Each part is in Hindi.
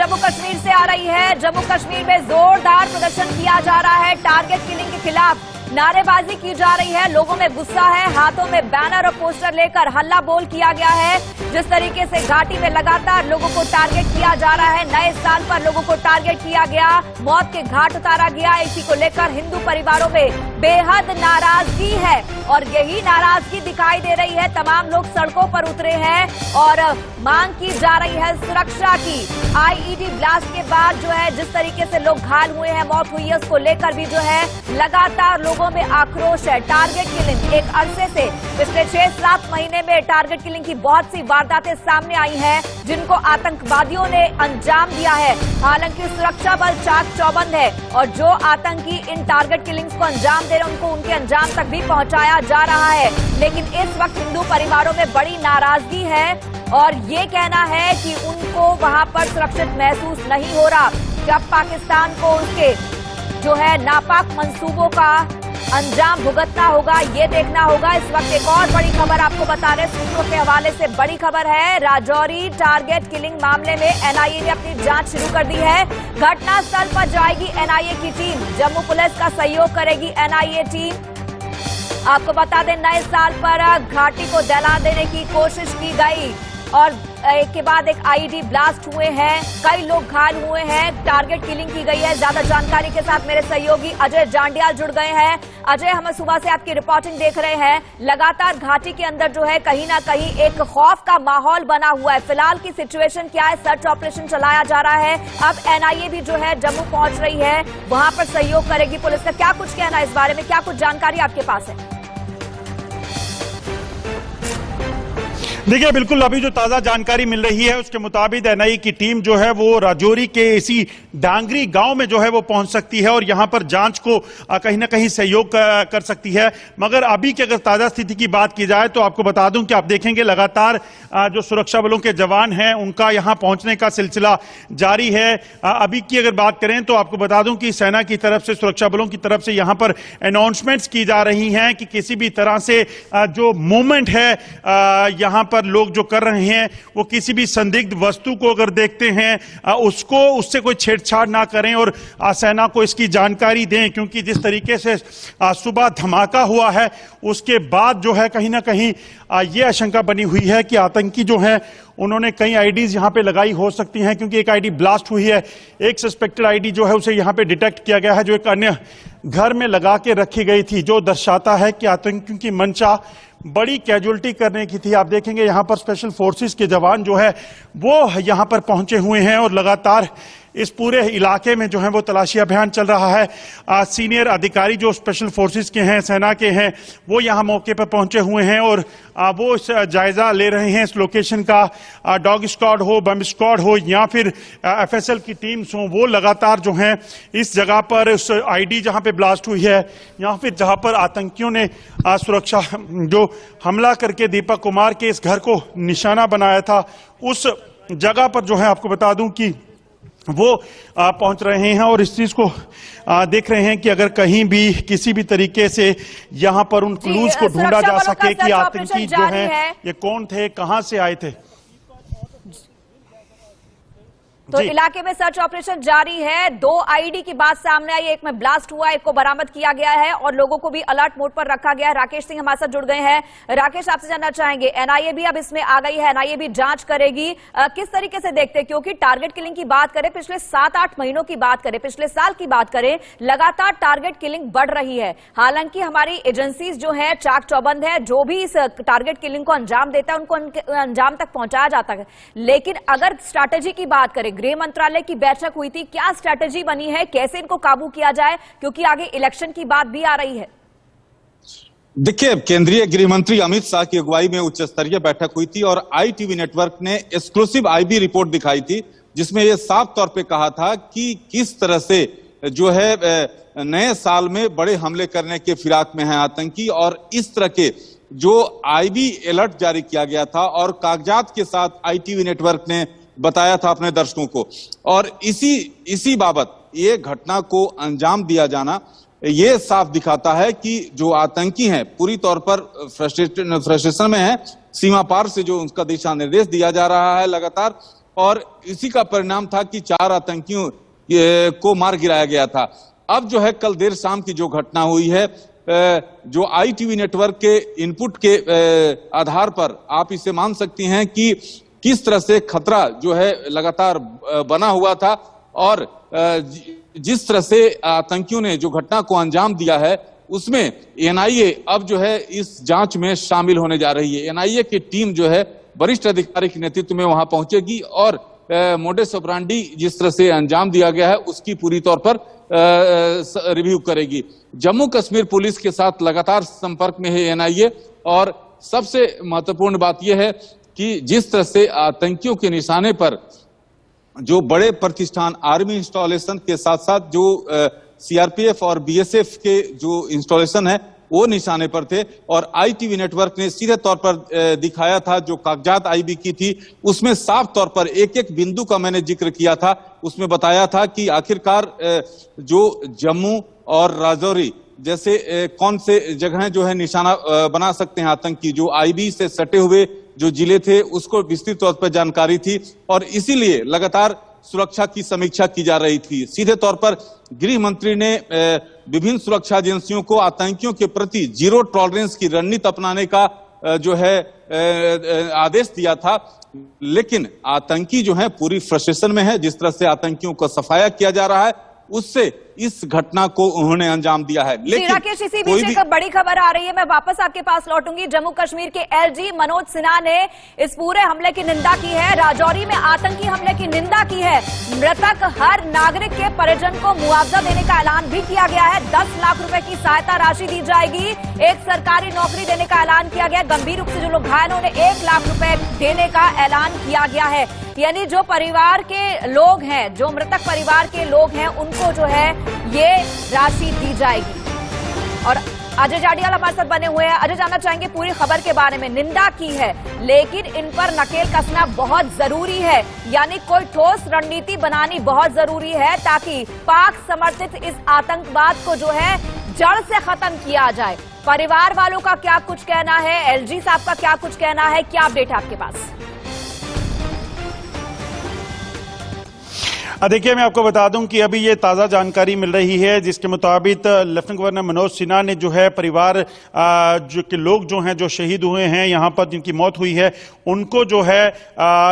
जम्मू कश्मीर से आ रही है। जम्मू कश्मीर में जोरदार प्रदर्शन किया जा रहा है। टारगेट किलिंग के खिलाफ नारेबाजी की जा रही है। लोगों में गुस्सा है, हाथों में बैनर और पोस्टर लेकर हल्ला बोल किया गया है। जिस तरीके से घाटी में लगातार लोगों को टारगेट किया जा रहा है, नए साल पर लोगों को टारगेट किया गया, मौत के घाट उतारा गया। इसी को लेकर हिंदू परिवारों में बेहद नाराजगी है और यही नाराजगी दिखाई दे रही है। तमाम लोग सड़कों पर उतरे हैं और मांग की जा रही है सुरक्षा की। आईईडी ब्लास्ट के बाद जो है जिस तरीके से लोग घायल हुए हैं, मौत हुई है, उसको लेकर भी जो है लगातार लोगों में आक्रोश है। टारगेट किलिंग एक अरसे से पिछले 6-7 महीने में टारगेट किलिंग की बहुत सी वारदातें सामने आई हैं जिनको आतंकवादियों ने अंजाम दिया है। हालांकि सुरक्षा बल चाक चौबंद है और जो आतंकी इन टारगेट किलिंग्स को अंजाम दे रहे हैं उनको उनके अंजाम तक भी पहुंचाया जा रहा है। लेकिन इस वक्त हिंदू परिवारों में बड़ी नाराजगी है और ये कहना है कि उनको वहां पर सुरक्षित महसूस नहीं हो रहा। जब पाकिस्तान को उसके जो है नापाक मंसूबों का अंजाम भुगतना होगा, ये देखना होगा। इस वक्त एक और बड़ी खबर आपको बता रहे सूत्रों के हवाले से बड़ी खबर है। राजौरी टारगेट किलिंग मामले में एनआईए ने अपनी जांच शुरू कर दी है। घटनास्थल पर जाएगी एनआईए की टीम, जम्मू पुलिस का सहयोग करेगी एनआईए टीम। आपको बता दें नए साल पर घाटी को दहला देने की कोशिश की गई और एक के बाद एक आईईडी ब्लास्ट हुए हैं, कई लोग घायल हुए हैं, टारगेट किलिंग की गई है। ज्यादा जानकारी के साथ मेरे सहयोगी अजय जांडियाल जुड़ गए हैं। अजय, हम सुबह से आपकी रिपोर्टिंग देख रहे हैं। लगातार घाटी के अंदर जो है कहीं ना कहीं एक खौफ का माहौल बना हुआ है। फिलहाल की सिचुएशन क्या है? सर्च ऑपरेशन चलाया जा रहा है। अब एनआईए भी जो है जम्मू पहुंच रही है, वहां पर सहयोग करेगी पुलिस का। क्या कुछ कहना है इस बारे में? क्या कुछ जानकारी आपके पास है? देखिए, बिल्कुल अभी जो ताजा जानकारी मिल रही है उसके मुताबिक एनआईए की टीम जो है वो राजौरी के इसी डांगरी गांव में जो है वो पहुंच सकती है और यहां पर जांच को कहीं ना कहीं सहयोग कर सकती है। मगर अभी की अगर ताजा स्थिति की बात की जाए तो आपको बता दूं कि आप देखेंगे लगातार जो सुरक्षा बलों के जवान हैं उनका यहां पहुंचने का सिलसिला जारी है। अभी की अगर बात करें तो आपको बता दूं कि सेना की तरफ से, सुरक्षा बलों की तरफ से यहां पर अनाउंसमेंट्स की जा रही हैं कि किसी भी तरह से जो मूवमेंट है यहां पर लोग जो कर रहे हैं वो किसी भी संदिग्ध वस्तु को अगर देखते हैं उससे कोई छेड़छाड़ ना करें और सेना को इसकी जानकारी दें, क्योंकि जिस तरीके से सुबह धमाका हुआ है उसके बाद जो है कहीं ना कहीं ये आशंका बनी हुई है कि आतंकी जो हैं उन्होंने कई आईडीज यहां पे लगाई हो सकती हैं, क्योंकि एक आईडी ब्लास्ट हुई है। एक सस्पेक्टेड आईडी जो है उसे यहां पे डिटेक्ट किया गया है जो एक अन्य घर में लगा के रखी गई थी, जो दर्शाता है कि आतंकियों की मंशा बड़ी कैजुअलिटी करने की थी। आप देखेंगे यहां पर स्पेशल फोर्सेस के जवान जो है वो यहां पर पहुंचे हुए हैं और लगातार इस पूरे इलाके में जो है वो तलाशी अभियान चल रहा है। सीनियर अधिकारी जो स्पेशल फोर्सेस के हैं, सेना के हैं, वो यहां मौके पर पहुंचे हुए हैं और वो जायजा ले रहे हैं इस लोकेशन का। डॉग स्क्वाड हो, बम स्क्वाड हो या फिर एफएसएल की टीम्स हो, वो लगातार जो हैं इस जगह पर, उस आईडी जहां पे ब्लास्ट हुई है या फिर जहां पर आतंकियों ने सुरक्षा जो हमला करके दीपक कुमार के इस घर को निशाना बनाया था, उस जगह पर जो है आपको बता दूं कि वो पहुंच रहे हैं और इस चीज को देख रहे हैं कि अगर कहीं भी किसी भी तरीके से यहां पर उन क्लूज को ढूंढा जा सके कि आतंकी जो है ये कौन थे, कहां से आए थे। तो इलाके में सर्च ऑपरेशन जारी है। 2 आईडी की बात सामने आई, एक में ब्लास्ट हुआ, एक को बरामद किया गया है और लोगों को भी अलर्ट मोड पर रखा गया है। राकेश सिंह हमारे साथ जुड़ गए हैं। राकेश, आपसे जानना चाहेंगे, एनआईए भी अब इसमें आ गई है, एनआईए भी जांच करेगी, किस तरीके से देखते हैं? क्योंकि टारगेट किलिंग की बात करें, पिछले 7-8 महीनों की बात करें, पिछले साल की बात करें, लगातार टारगेट किलिंग बढ़ रही है। हालांकि हमारी एजेंसीज जो है चाक चौबंद है, जो भी इस टारगेट किलिंग को अंजाम देता है उनको अंजाम तक पहुंचाया जाता है। लेकिन अगर स्ट्रैटेजी की बात करें, गृह मंत्रालय की बैठक हुई थी, क्या स्ट्रैटेजी बनी है, कैसे इनको काबू किया जाए, क्योंकि आगे इलेक्शन की बात भी आ रही है? देखिए, केंद्रीय गृह मंत्री अमित शाह की अगुवाई में उच्च स्तरीय बैठक हुई थी और आईटीवी नेटवर्क ने एक्सक्लूसिव आईबी रिपोर्ट दिखाई थी, जिसमें यह साफ तौर पे कहा था कि किस तरह से जो है नए साल में बड़े हमले करने के फिराक में है आतंकी, और इस तरह के जो आईबी अलर्ट जारी किया गया था और कागजात के साथ आईटीवी नेटवर्क ने बताया था अपने दर्शकों को। और इसी बाबत ये घटना को अंजाम दिया जाना ये साफ दिखाता है कि जो आतंकी हैं पूरी तौर पर फ्रस्ट्रेशन में है, सीमा पार से जो उनका दिशा निर्देश दिया जा रहा है लगातार, और इसी का परिणाम था कि 4 आतंकियों को मार गिराया गया था। अब जो है कल देर शाम की जो घटना हुई है, जो ITV नेटवर्क के इनपुट के आधार पर आप इसे मान सकती हैं कि किस तरह से खतरा जो है लगातार बना हुआ था और जिस तरह से आतंकियों ने जो घटना को अंजाम दिया है उसमें NIA अब जो है इस जांच में शामिल होने जा रही है। NIA की टीम जो है वरिष्ठ अधिकारी के नेतृत्व में वहां पहुंचेगी और मोडस ऑपरेंडी जिस तरह से अंजाम दिया गया है उसकी पूरी तौर पर रिव्यू करेगी। जम्मू कश्मीर पुलिस के साथ लगातार संपर्क में है NIA और सबसे महत्वपूर्ण बात यह है कि जिस तरह से आतंकियों के निशाने पर जो बड़े प्रतिष्ठान आर्मी इंस्टॉलेशन के साथ साथ जो CRPF और BSF के जो इंस्टॉलेशन है वो निशाने पर थे और ITV नेटवर्क ने सीधे तौर पर दिखाया था, जो कागजात IB की थी उसमें साफ तौर पर एक एक बिंदु का मैंने जिक्र किया था। उसमें बताया था कि आखिरकार जो जम्मू और राजौरी जैसे कौन से जगहें जो है निशाना बना सकते हैं आतंकी, जो IB से सटे हुए जो जिले थे उसको विस्तृत तौर पर जानकारी थी और इसीलिए लगातार सुरक्षा की समीक्षा की जा रही थी। सीधे तौर पर गृह मंत्री ने विभिन्न सुरक्षा एजेंसियों को आतंकियों के प्रति जीरो टॉलरेंस की रणनीति अपनाने का जो है आदेश दिया था, लेकिन आतंकी जो है पूरी फ्रस्ट्रेशन में है। जिस तरह से आतंकियों को सफाया किया जा रहा है उससे इस घटना को उन्होंने अंजाम दिया है। लेकिन राकेश, इसी बीच एक बड़ी खबर आ रही है, मैं वापस आपके पास लौटूंगी। जम्मू कश्मीर के LG मनोज सिन्हा ने इस पूरे हमले की निंदा की है, राजौरी में आतंकी हमले की निंदा की है। मृतक हर नागरिक के परिजन को मुआवजा देने का ऐलान भी किया गया है। 10 लाख रुपए की सहायता राशि दी जाएगी। एक सरकारी नौकरी देने का ऐलान किया गया। गंभीर रूप से जो लोग घायल हैं उन्हें 1 लाख रुपए देने का ऐलान किया गया है। यानी जो परिवार के लोग हैं, जो मृतक परिवार के लोग हैं, उनको जो है ये राशि दी जाएगी। और अजय जाडियाल हमारे साथ बने हुए हैं। अजय, जानना चाहेंगे पूरी खबर के बारे में। निंदा की है लेकिन इन पर नकेल कसना बहुत जरूरी है, यानी कोई ठोस रणनीति बनानी बहुत जरूरी है ताकि पाक समर्थित इस आतंकवाद को जो है जड़ से खत्म किया जाए। परिवार वालों का क्या कुछ कहना है, LG साहब का क्या कुछ कहना है, क्या अपडेट है आपके पास? देखिए, मैं आपको बता दूं कि अभी ये ताज़ा जानकारी मिल रही है जिसके मुताबिक लेफ्टिनेंट गवर्नर मनोज सिन्हा ने जो है परिवार जो के लोग जो हैं जो शहीद हुए हैं यहाँ पर जिनकी मौत हुई है उनको जो है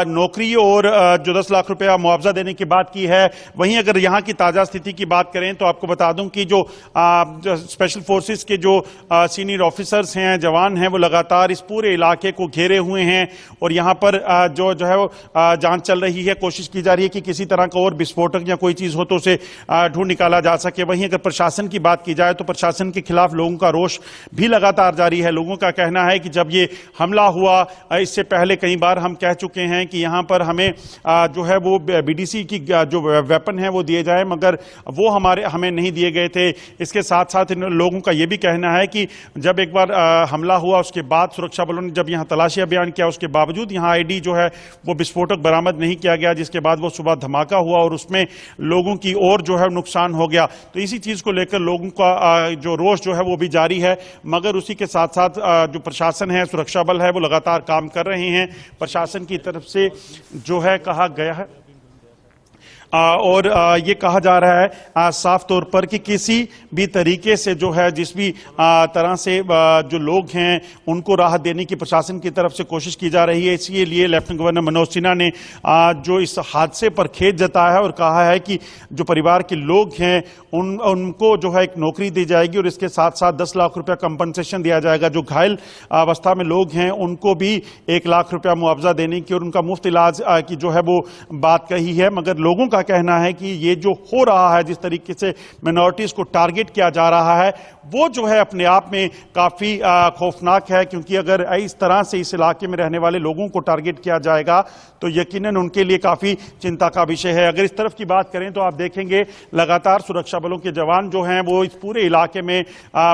नौकरी और जो 10 लाख रुपया मुआवजा देने की बात की है। वहीं अगर यहाँ की ताज़ा स्थिति की बात करें तो आपको बता दूं कि जो स्पेशल फोर्सेस के जो सीनियर ऑफिसर्स हैं, जवान हैं, वो लगातार इस पूरे इलाके को घेरे हुए हैं और यहाँ पर जो है वो जांच चल रही है। कोशिश की जा रही है कि किसी तरह का और विस्फोटक या कोई चीज हो तो उसे ढूंढ निकाला जा सके। वहीं अगर प्रशासन की बात की जाए तो प्रशासन के खिलाफ लोगों का रोष भी लगातार जारी है। लोगों का कहना है कि जब ये हमला हुआ, इससे पहले कई बार हम कह चुके हैं कि यहाँ पर हमें जो है वो BDC की जो वेपन है वो दिए जाए, मगर वो हमें नहीं दिए गए थे। इसके साथ साथ इन लोगों का ये भी कहना है कि जब एक बार हमला हुआ उसके बाद सुरक्षा बलों ने जब यहाँ तलाशी अभियान किया उसके बावजूद यहाँ ID जो है वो विस्फोटक बरामद नहीं किया गया, जिसके बाद वो सुबह धमाका हुआ और उसमें लोगों की और जो है नुकसान हो गया। तो इसी चीज को लेकर लोगों का जो रोष जो है वो भी जारी है, मगर उसी के साथ साथ जो प्रशासन है, सुरक्षा बल है, वो लगातार काम कर रहे हैं। प्रशासन की तरफ से जो है कहा गया है और ये कहा जा रहा है साफ तौर पर कि किसी भी तरीके से जो है जिस भी तरह से जो लोग हैं उनको राहत देने की प्रशासन की तरफ से कोशिश की जा रही है। इसीलिए लेफ्टिनेंट गवर्नर मनोज सिन्हा ने जो इस हादसे पर खेद जताया है और कहा है कि जो परिवार के लोग हैं उनको जो है एक नौकरी दी जाएगी और इसके साथ साथ 10 लाख रुपया कंपनसेशन दिया जाएगा। जो घायल अवस्था में लोग हैं उनको भी 1 लाख रुपया मुआवजा देने की और उनका मुफ्त इलाज की जो है वो बात कही है। मगर लोगों का कहना है कि ये जो हो रहा है, जिस तरीके से मिनॉरिटीज को टारगेट किया जा रहा है, वो जो है अपने आप में काफी खौफनाक है, क्योंकि अगर इस तरह से इस इलाके में रहने वाले लोगों को टारगेट किया जाएगा तो यकीनन उनके लिए काफी चिंता का विषय है। अगर इस तरफ की बात करें तो आप देखेंगे लगातार सुरक्षा बलों के जवान जो हैं वो इस पूरे इलाके में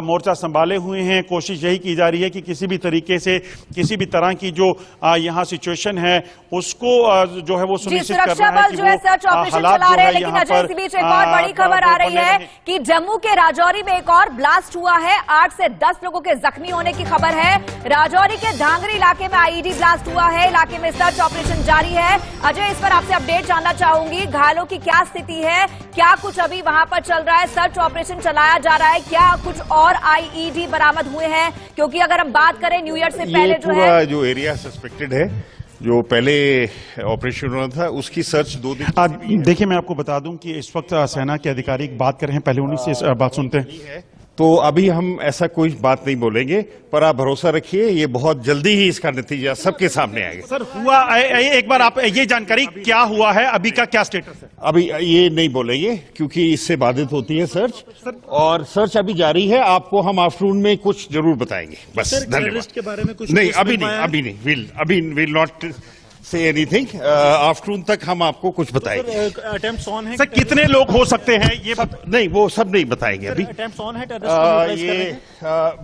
मोर्चा संभाले हुए हैं। कोशिश यही की जा रही है कि किसी भी तरीके से किसी भी तरह की जो यहाँ सिचुएशन है उसको जो है वो सुनिश्चित करना है कि वो हालात चला जो रहे हैं, है लेकिन यहाँ अजय पर इसी बीच एक और बड़ी खबर आ रही है कि जम्मू के राजौरी में एक और ब्लास्ट हुआ है। 8 से 10 लोगों के जख्मी होने की खबर है। राजौरी के धांगरी इलाके में आईईडी ब्लास्ट हुआ है। इलाके में सर्च ऑपरेशन जारी है। अजय, इस पर आपसे अपडेट जानना चाहूंगी, घायलों की क्या स्थिति है, क्या कुछ अभी वहां पर चल रहा है, सर्च ऑपरेशन चलाया जा रहा है, क्या कुछ और आईईडी बरामद हुए हैं? क्योंकि अगर हम बात करें न्यू ईयर से पहले जो एरिया सस्पेक्टेड है, जो पहले ऑपरेशन हुआ था, उसकी सर्च 2 दिन। देखिए, मैं आपको बता दूं कि इस वक्त सेना के अधिकारी बात कर रहे हैं, पहले उन्हीं से बात सुनते हैं। तो अभी हम ऐसा कोई बात नहीं बोलेंगे, पर आप भरोसा रखिए, ये बहुत जल्दी ही इसका नतीजा सबके सामने आएगा। सर, हुआ एक बार आप ये जानकारी क्या हुआ है, अभी का क्या स्टेटस है? अभी ये नहीं बोलेंगे क्योंकि इससे बाधित होती है सर्च, और सर्च अभी जारी है। आपको हम आफ्टरनून में कुछ जरूर बताएंगे। बस, धन्यवाद। के बारे में कुछ नहीं, अभी नहीं, will not say anything. Afternoon तक हम आपको कुछ बताएंगे। अटेम्प्ट्स ऑन है। सर, कितने लोग हो सकते हैं ये नहीं, वो सब नहीं बताएंगे अभी। अटेम्प्ट्स ऑन है ये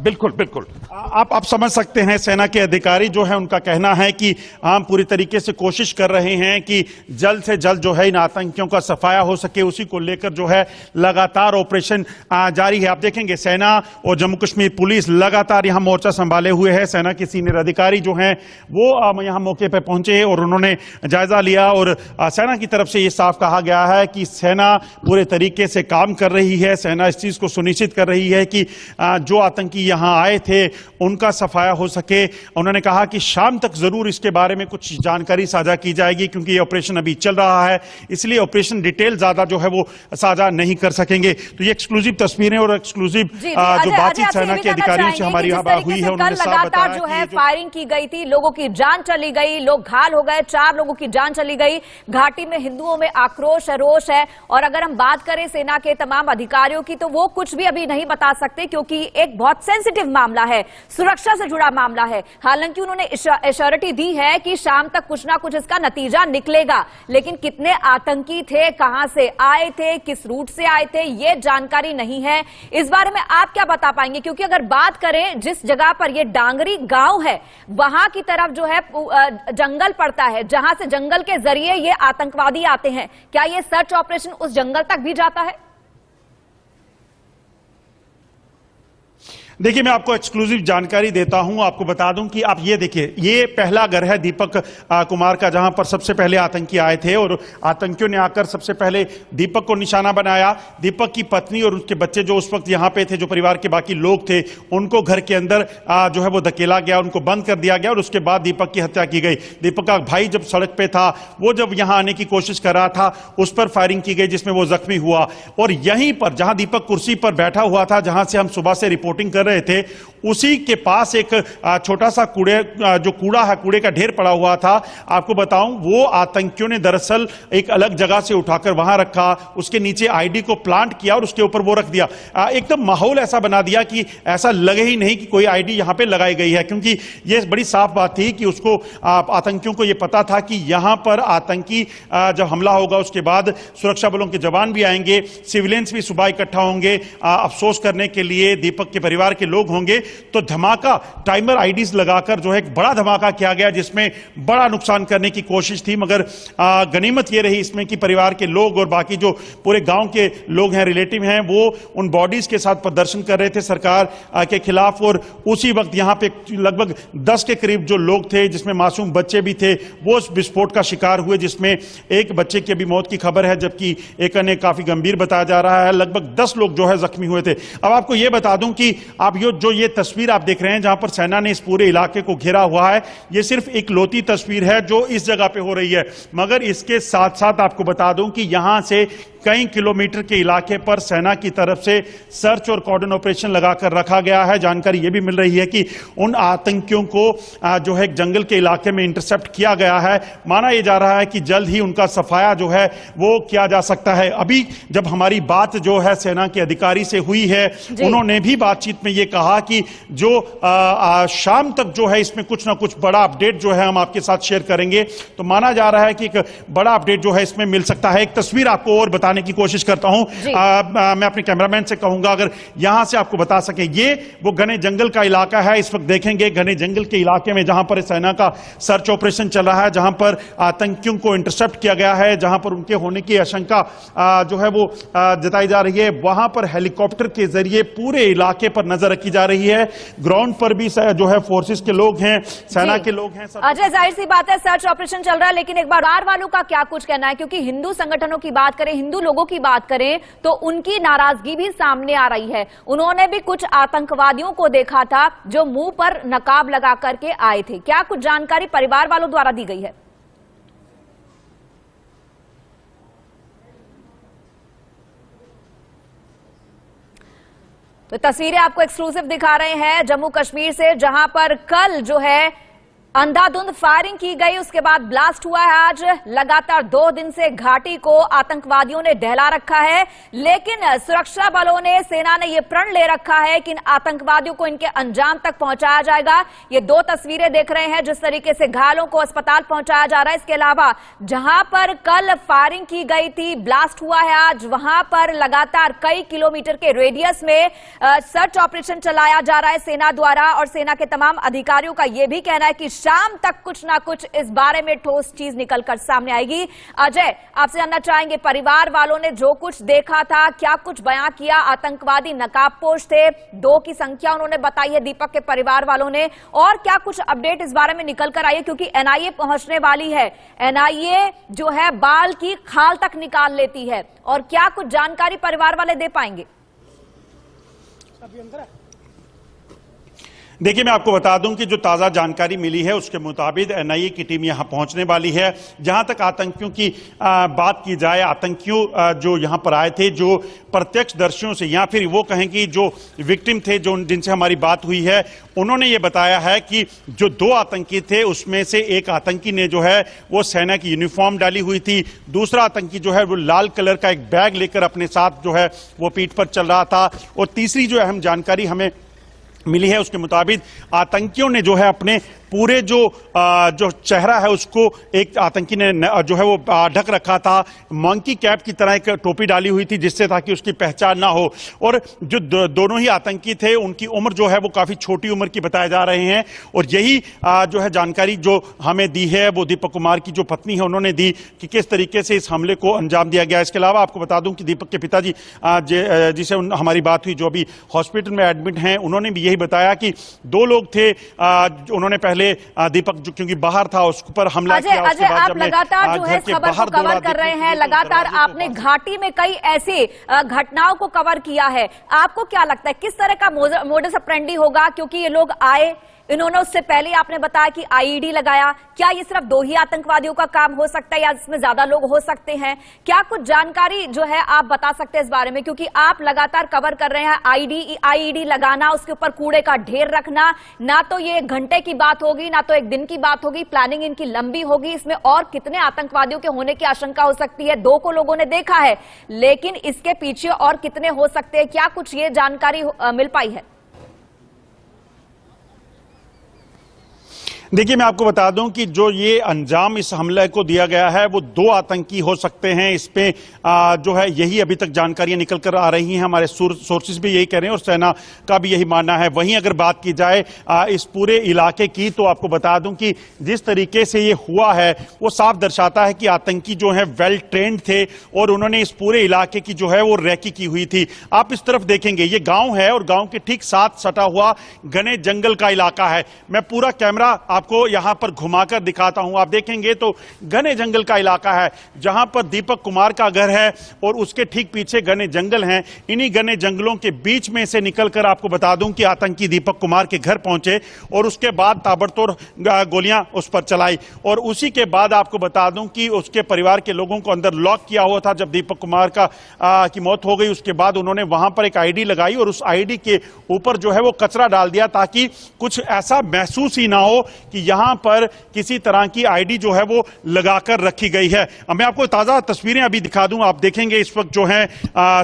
बिल्कुल आप समझ सकते हैं, सेना के अधिकारी जो है उनका कहना है कि हम पूरी तरीके से कोशिश कर रहे हैं कि जल्द से जल्द जो है इन आतंकियों का सफाया हो सके। उसी को लेकर जो है लगातार ऑपरेशन जारी है। आप देखेंगे, सेना और जम्मू कश्मीर पुलिस लगातार यहां मोर्चा संभाले हुए है। सेना के सीनियर अधिकारी जो हैं वो यहां मौके पर पहुंचे और उन्होंने जायजा लिया, और सेना की तरफ से ये साफ कहा गया है कि सेना पूरे तरीके से काम कर रही है। सेना इस चीज को सुनिश्चित कर रही है कि जो आतंकी यहां आए थे उनका सफाया हो सके। उन्होंने कहा कि शाम तक जरूर इसके बारे में कुछ जानकारी साझा की जाएगी, क्योंकि ये ऑपरेशन अभी चल रहा है, इसलिए ऑपरेशन डिटेल ज्यादा जो है वो साझा नहीं कर सकेंगे। तो ये एक्सक्लूसिव तस्वीरें और एक्सक्लूसिव जो बातचीत सेना के अधिकारियों से हमारी हुई है, उन्होंने साफ बताया जो है फायरिंग की गई थी, लोगों की जान चली गई, लोग घायल हो गए, 4 लोगों की जान चली गई। घाटी में हिंदुओं में आक्रोश है, रोष है। और अगर हम बात करें सेना के तमाम अधिकारियों की, तो वो कुछ भी अभी नहीं बता सकते, क्योंकि एक बहुत सेंसिटिव मामला है, सुरक्षा से जुड़ा मामला है। हालांकि उन्होंने एश्योरिटी दी है कि शाम तक कुछ ना कुछ इसका नतीजा निकलेगा, लेकिन कितने आतंकी थे, कहां से आए थे, किस रूट से आए थे, ये जानकारी नहीं है। इस बारे में आप क्या बता पाएंगे? क्योंकि अगर बात करें जिस जगह पर ये डांगरी गांव है, वहां की तरफ जो है जंगल पड़ता है, जहां से जंगल के जरिए ये आतंकवादी आते हैं। क्या ये सर्च ऑपरेशन उस जंगल तक भी जाता है? देखिए, मैं आपको एक्सक्लूसिव जानकारी देता हूं। आपको बता दूं कि आप ये देखिए, ये पहला घर है दीपक कुमार का, जहां पर सबसे पहले आतंकी आए थे, और आतंकियों ने आकर सबसे पहले दीपक को निशाना बनाया। दीपक की पत्नी और उसके बच्चे जो उस वक्त यहां पे थे, जो परिवार के बाकी लोग थे, उनको घर के अंदर जो है वो धकेला गया, उनको बंद कर दिया गया, और उसके बाद दीपक की हत्या की गई। दीपक का भाई जब सड़क पे था, वो जब यहां आने की कोशिश कर रहा था, उस पर फायरिंग की गई, जिसमें वो जख्मी हुआ। और यहीं पर जहां दीपक कुर्सी पर बैठा हुआ था, जहां से हम सुबह से रिपोर्टिंग कर रहे थे, उसी के पास एक छोटा सा कूड़ा है, कूड़े का ढेर पड़ा हुआ था। आपको बताऊं, वो आतंकियों ने दरअसल एक अलग जगह से उठाकर वहां रखा, उसके नीचे आईडी को प्लांट किया और उसके ऊपर वो रख दिया। एकदम माहौल ऐसा बना दिया कि ऐसा लगे ही नहीं कि कोई आईडी यहां पे लगाई गई है, क्योंकि यह बड़ी साफ बात थी कि उसको आतंकियों को यह पता था कि यहां पर आतंकी जब हमला होगा, उसके बाद सुरक्षा बलों के जवान भी आएंगे, सिविलियंस भी सुबह इकट्ठा होंगे अफसोस करने के लिए, दीपक के परिवार के लोग होंगे। तो धमाका, टाइमर आईडीज लगाकर जो है एक बड़ा धमाका किया गया, जिसमें बड़ा नुकसान करने की कोशिश थी। मगर गनीमत यह रही इसमें कि परिवार के लोग और बाकी जो पूरे गांव के लोग हैं, रिलेटिव हैं, वो उन बॉडीज के साथ प्रदर्शन कर रहे थे सरकार के खिलाफ। और उसी वक्त यहां पे लगभग 10 के करीब जो लोग थे, जिसमें मासूम बच्चे भी थे, वो उस विस्फोट का शिकार हुए, जिसमें एक बच्चे की अभी मौत की खबर है, जबकि एक अन्य काफी गंभीर बताया जा रहा है। लगभग 10 लोग जो है जख्मी हुए थे। अब आपको यह बता दूं कि आप ये तस्वीर आप देख रहे हैं, जहां पर सेना ने इस पूरे इलाके को घेरा हुआ है, यह सिर्फ एक लौती तस्वीर है जो इस जगह पे हो रही है। मगर इसके साथ साथ आपको बता दूं कि यहां से कई किलोमीटर के इलाके पर सेना की तरफ से सर्च और कॉर्डन ऑपरेशन लगाकर रखा गया है। जानकारी यह भी मिल रही है कि उन आतंकियों को जो है जंगल के इलाके में इंटरसेप्ट किया गया है। माना यह जा रहा है कि जल्द ही उनका सफाया जो है वो किया जा सकता है। अभी जब हमारी बात जो है सेना के अधिकारी से हुई है, उन्होंने भी बातचीत में यह कहा कि जो शाम तक जो है इसमें कुछ ना कुछ बड़ा अपडेट जो है हम आपके साथ शेयर करेंगे। तो माना जा रहा है कि एक बड़ा अपडेट जो है इसमें मिल सकता है। एक तस्वीर आपको और बताने बताने की कोशिश करता हूं। मैं अपने कैमरामैन से कहूंगा अगर यहां से आपको बता सके, ये वो घने जंगल का इलाका है। इस वक्त देखेंगे घने जंगल के इलाके में जहां पर सेना का सर्च ऑपरेशन चल रहा है, जहां पर आतंकियों को इंटरसेप्ट किया गया है, जहां पर उनके होने की आशंका जो है वो जताई जा रही है। वहां पर हेलीकॉप्टर के जरिए पूरे इलाके पर नजर रखी जा रही है। ग्राउंड पर भी जो है फोर्सेस के लोग हैं, सेना के लोग हैं। अजय, जाहिर सी बात है सर्च ऑपरेशन चल रहा है, लेकिन एक बार परिवार वालों का क्या कुछ कहना है? क्योंकि हिंदू संगठनों की बात करें, हिंदू लोगों की बात करें तो उनकी नाराजगी भी सामने आ रही है। उन्होंने भी कुछ आतंकवादियों को देखा था जो मुंह पर नकाब लगा करके आए थे। क्या कुछ जानकारी परिवार वालों द्वारा दी गई है? तो तस्वीरें आपको एक्सक्लूसिव दिखा रहे हैं जम्मू कश्मीर से, जहां पर कल जो है अंधाधुंध फायरिंग की गई, उसके बाद ब्लास्ट हुआ है। आज लगातार 2 दिन से घाटी को आतंकवादियों ने दहला रखा है, लेकिन सुरक्षा बलों ने, सेना ने यह प्रण ले रखा है कि इन आतंकवादियों को इनके अंजाम तक पहुंचाया जाएगा। ये 2 तस्वीरें देख रहे हैं जिस तरीके से घायलों को अस्पताल पहुंचाया जा रहा है। इसके अलावा जहां पर कल फायरिंग की गई थी, ब्लास्ट हुआ है आज, वहां पर लगातार कई किलोमीटर के रेडियस में सर्च ऑपरेशन चलाया जा रहा है सेना द्वारा, और सेना के तमाम अधिकारियों का यह भी कहना है कि शाम तक कुछ ना कुछ इस बारे में ठोस चीज निकलकर सामने आएगी। अजय, आपसे जानना चाहेंगे परिवार वालों ने जो कुछ देखा था, क्या कुछ बयां किया? आतंकवादी नकाबपोश थे, 2 की संख्या उन्होंने बताई है दीपक के परिवार वालों ने, और क्या कुछ अपडेट इस बारे में निकल कर आई है? क्योंकि एनआईए पहुंचने वाली है, एनआईए जो है बाल की खाल तक निकाल लेती है, और क्या कुछ जानकारी परिवार वाले दे पाएंगे? देखिए, मैं आपको बता दूं कि जो ताजा जानकारी मिली है उसके मुताबिक एनआईए की टीम यहां पहुंचने वाली है। जहां तक आतंकियों की बात की जाए, आतंकियों जो यहां पर आए थे, जो प्रत्यक्षदर्शियों से या फिर वो कहें कि जो विक्टिम थे, जो जिनसे हमारी बात हुई है, उन्होंने ये बताया है कि जो 2 आतंकी थे उसमें से एक आतंकी ने जो है वो सेना की यूनिफॉर्म डाली हुई थी, दूसरा आतंकी जो है वो लाल कलर का एक बैग लेकर अपने साथ जो है वो पीठ पर चल रहा था। और तीसरी जो अहम जानकारी हमें मिली है उसके मुताबिक आतंकियों ने जो है अपने पूरे जो चेहरा है उसको एक आतंकी ने जो है वो ढक रखा था, मंकी कैप की तरह एक टोपी डाली हुई थी जिससे ताकि उसकी पहचान ना हो। और जो दोनों ही आतंकी थे उनकी उम्र जो है वो काफी छोटी उम्र की बताए जा रहे हैं। और यही जो है जानकारी जो हमें दी है वो दीपक कुमार की जो पत्नी है उन्होंने दी कि किस तरीके से इस हमले को अंजाम दिया गया। इसके अलावा आपको बता दूं कि दीपक के पिताजी जिसे हमारी बात हुई, जो अभी हॉस्पिटल में एडमिट हैं, उन्होंने भी यही बताया कि 2 लोग थे। उन्होंने पहले दीपक जो क्योंकि बाहर था उस पर हमला किया। अजय, आप लगातार जो है खबर को कवर कर रहे हैं, लगातार आपने घाटी में कई ऐसी घटनाओं को कवर किया है। आपको क्या लगता है किस तरह का मोडस ऑपरेंडी होगा? क्योंकि ये लोग आए, इन्होंने उससे पहले आपने बताया कि आईईडी लगाया। क्या ये सिर्फ 2 ही आतंकवादियों का काम हो सकता है या इसमें ज्यादा लोग हो सकते हैं? क्या कुछ जानकारी जो है आप बता सकते हैं इस बारे में? क्योंकि आप लगातार कवर कर रहे हैं आईईडी लगाना, उसके ऊपर कूड़े का ढेर रखना, ना तो ये 1 घंटे की बात होगी ना तो 1 दिन की बात होगी, प्लानिंग इनकी लंबी होगी। इसमें और कितने आतंकवादियों के होने की आशंका हो सकती है? 2 को लोगों ने देखा है, लेकिन इसके पीछे और कितने हो सकते हैं? क्या कुछ ये जानकारी मिल पाई है? देखिए, मैं आपको बता दूं कि जो ये अंजाम इस हमले को दिया गया है वो 2 आतंकी हो सकते हैं। इस पे जो है यही अभी तक जानकारियां निकल कर आ रही हैं, हमारे सोर्सेज भी यही कह रहे हैं और सेना का भी यही मानना है। वहीं अगर बात की जाए इस पूरे इलाके की, तो आपको बता दूं कि जिस तरीके से ये हुआ है वो साफ दर्शाता है कि आतंकी जो है वेल ट्रेंड थे और उन्होंने इस पूरे इलाके की जो है वो रैकी की हुई थी। आप इस तरफ देखेंगे, ये गांव है और गांव के ठीक साथ सटा हुआ घने जंगल का इलाका है। मैं पूरा कैमरा आपको यहां पर घुमाकर दिखाता हूं। आप देखेंगे तो घने जंगल का इलाका है जहां पर दीपक कुमार का घर है और उसके ठीक पीछे घने जंगल हैं। इन्हीं घने जंगलों के बीच में से निकलकर आपको बता दूं कि आतंकी दीपक कुमार के घर पहुंचे और उसके बाद ताबड़तोड़ गोलियां उस पर चलाई। और उसी के बाद आपको बता दूं कि उसके परिवार के लोगों को अंदर लॉक किया हुआ था। जब दीपक कुमार की मौत हो गई उसके बाद उन्होंने वहां पर एक आईडी लगाई और उस आईडी के ऊपर जो है वो कचरा डाल दिया ताकि कुछ ऐसा महसूस ही ना हो कि यहां पर किसी तरह की आईडी जो है वो लगाकर रखी गई है। अब मैं आपको ताजा तस्वीरें अभी दिखा दूं। आप देखेंगे इस वक्त जो है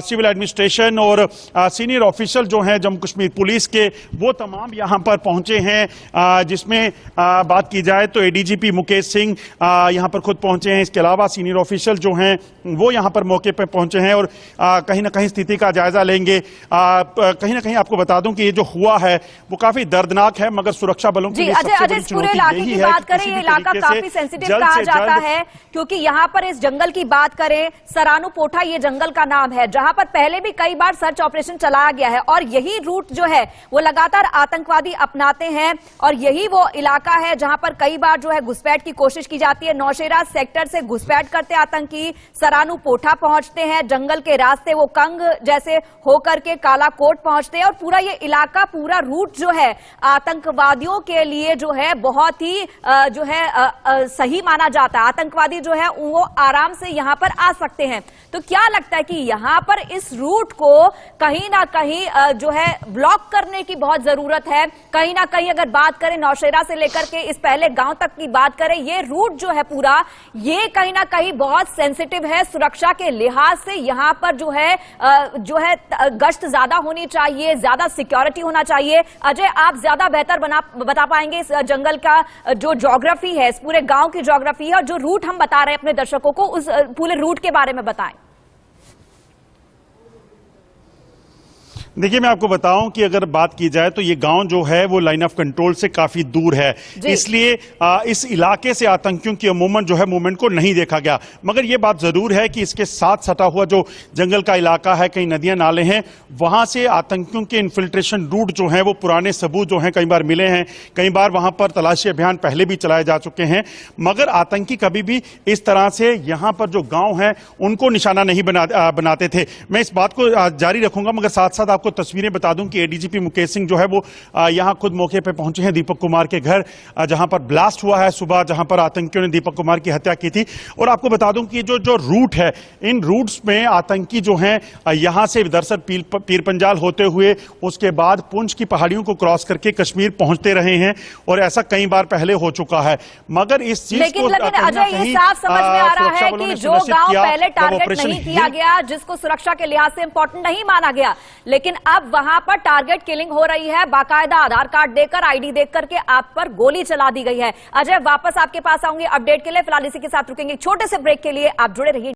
सिविल एडमिनिस्ट्रेशन और सीनियर ऑफिसर जो हैं जम्मू कश्मीर पुलिस के, वो तमाम यहां पर पहुंचे हैं। जिसमें बात की जाए तो एडीजीपी मुकेश सिंह यहां पर खुद पहुंचे हैं। इसके अलावा सीनियर ऑफिसर जो हैं वो यहां पर मौके पर पहुंचे हैं और कहीं ना कहीं स्थिति का जायजा लेंगे। कहीं ना कहीं आपको बता दूं कि ये जो हुआ है वो काफी दर्दनाक है, मगर सुरक्षा बलों के लिए सबसे बड़ी चुनौती यही है कि किसी भी इलाका काफी सेंसिटिव कहा जाता है, क्योंकि यहाँ पर इस जंगल की बात करें, सरानू पोठा ये जंगल का नाम है, जहां पर पहले भी कई बार सर्च ऑपरेशन चलाया गया है और यही रूट जो है वो लगातार आतंकवादी अपनाते हैं और यही वो इलाका है जहां पर कई बार जो है घुसपैठ की कोशिश की जाती है। नौशेरा सेक्टर से घुसपैठ करते आतंकी सरानू पोठा पहुंचते हैं, जंगल के रास्ते वो कंग जैसे होकर के कालाकोट पहुंचते हैं और पूरा ये इलाका, पूरा रूट जो है आतंकवादियों के लिए जो है बहुत ही जो है सही माना जाता है। आतंकवादी जो है वो आराम से यहां पर आ सकते हैं। तो क्या लगता है कि यहां पर इस रूट को कहीं ना कहीं जो है ब्लॉक करने की बहुत जरूरत है? कहीं ना कहीं अगर बात करें नौशेरा से लेकर के इस पहले गांव तक की बात करें, ये रूट जो है पूरा, ये कहीं ना कहीं बहुत सेंसिटिव है सुरक्षा के लिहाज से। यहां पर जो है गश्त ज्यादा होनी चाहिए, ज्यादा सिक्योरिटी होना चाहिए। अजय, आप ज्यादा बेहतर बता पाएंगे इस जंगल का जो ज्योग्राफी है, इस पूरे गांव की ज्योग्राफी है और जो रूट हम बता रहे हैं अपने दर्शकों को, उस पूरे रूट के बारे में बताएं। देखिए, मैं आपको बताऊं कि अगर बात की जाए तो ये गांव जो है वो लाइन ऑफ कंट्रोल से काफी दूर है, इसलिए इस इलाके से आतंकियों की अमूमन जो है मूवमेंट को नहीं देखा गया। मगर ये बात जरूर है कि इसके साथ सटा हुआ जो जंगल का इलाका है, कई नदियां नाले हैं, वहां से आतंकियों के इन्फिल्ट्रेशन रूट जो है वो पुराने सबूत जो है कई बार मिले हैं। कई बार वहां पर तलाशी अभियान पहले भी चलाए जा चुके हैं, मगर आतंकी कभी भी इस तरह से यहां पर जो गांव है उनको निशाना नहीं बनाते थे। मैं इस बात को जारी रखूंगा, मगर साथ साथ आपको तस्वीरें बता दूं कि एडीजीपी मुकेश सिंह जो है वो यहां खुद मौके पे पहुंचे हैं दीपक कुमार के घर, जहां पर ब्लास्ट हुआ है सुबह, जहां पर आतंकियों ने दीपक कुमार की हत्या की थी। और आपको बता दूं कि जो रूट है, इन रूट्स में आतंकी जो हैं यहां से दरअसल पीर पंजाल होते हुए उसके बाद पुंछ की पहाड़ियों को क्रॉस करके कश्मीर पहुंचते रहे हैं और ऐसा कई बार पहले हो चुका है। मगर इस चीज को अजय, ये साफ समझ में आ रहा है कि जो गांव पहले टारगेट नहीं किया गया, जिसको सुरक्षा के लिहाज से इंपॉर्टेंट नहीं माना गया, लेकिन अब वहां पर टारगेट किलिंग हो रही है। बाकायदा आधार कार्ड देकर, आईडी देख करके आप पर गोली चला दी गई है। अजय, वापस आपके पास आऊंगी अपडेट के लिए, फिलहाल इसी के साथ रुकेंगे छोटे से ब्रेक के लिए। आप जुड़े रहिए।